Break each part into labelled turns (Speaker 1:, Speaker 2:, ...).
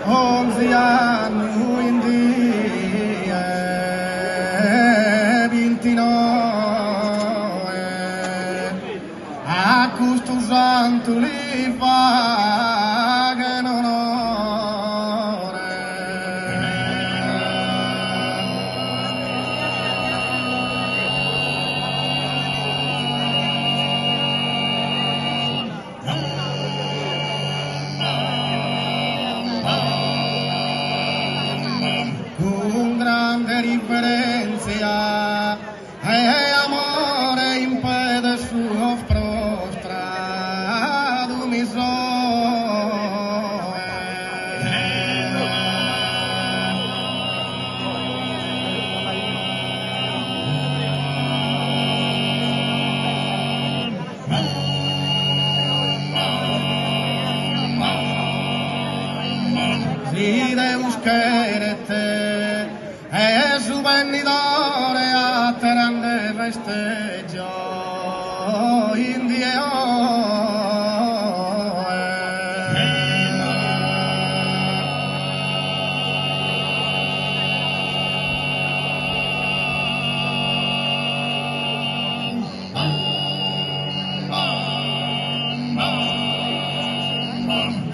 Speaker 1: 11 anni in dia 29 a questo santo li pagano onore. Con grande differenza e amore impede suo prostrato mi si deus querete e su venidore a grande festeggio in Dio.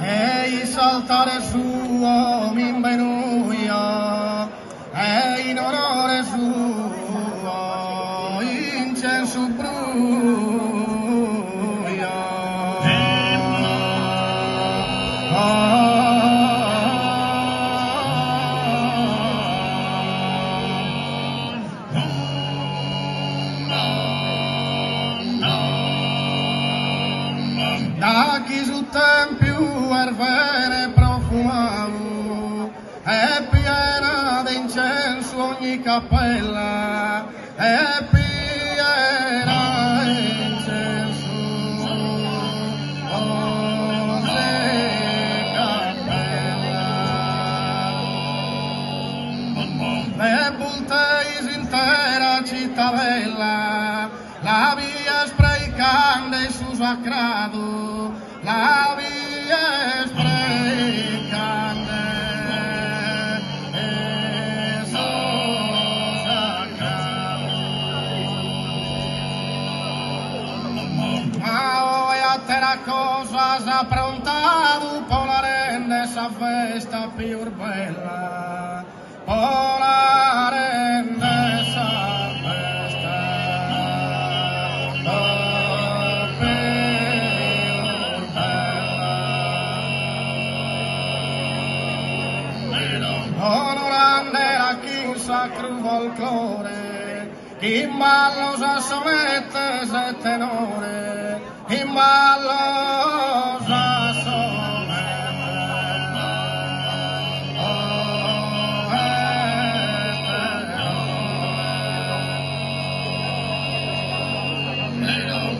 Speaker 1: E saltare suo min benuia e in onore suo incenso bruia. Da chi su tempio ervere profumato è piena d'incenso ogni cappella, è piena d'incenso ogni cappella. Le bulteis intera città bella, la via sprecande su sacrato, la via sprecande su sacrato. Ma hoy a terra cosa s'ha prontato, po' la rende sa festa più bella, po' la rende sa onorande a chi sacro folklore, chi ballo sa sonette se tenore, chi ballo sa sonette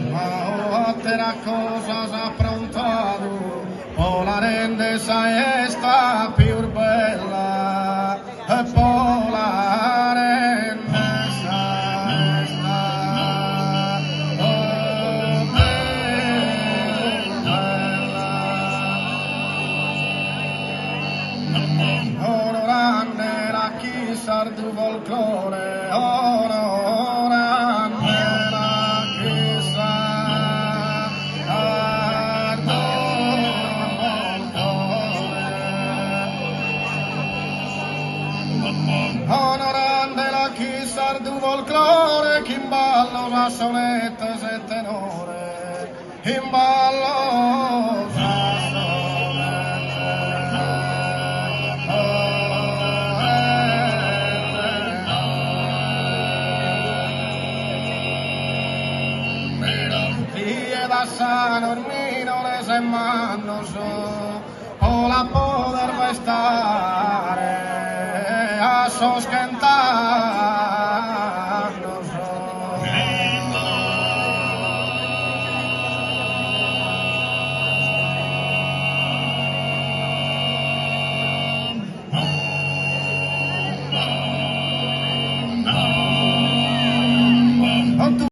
Speaker 1: ma ottera cosa s'ha prontato, o la rende sa esta più bella, e poi la rende sa esta più bella. Onorande la chi sardu folklore, onorande la chi sardu onorande la chi sardu folklore, chi in ballo sa sonette se tenore, in ballo sa sonette da San Ormino le semmanno so, o la poter festare a so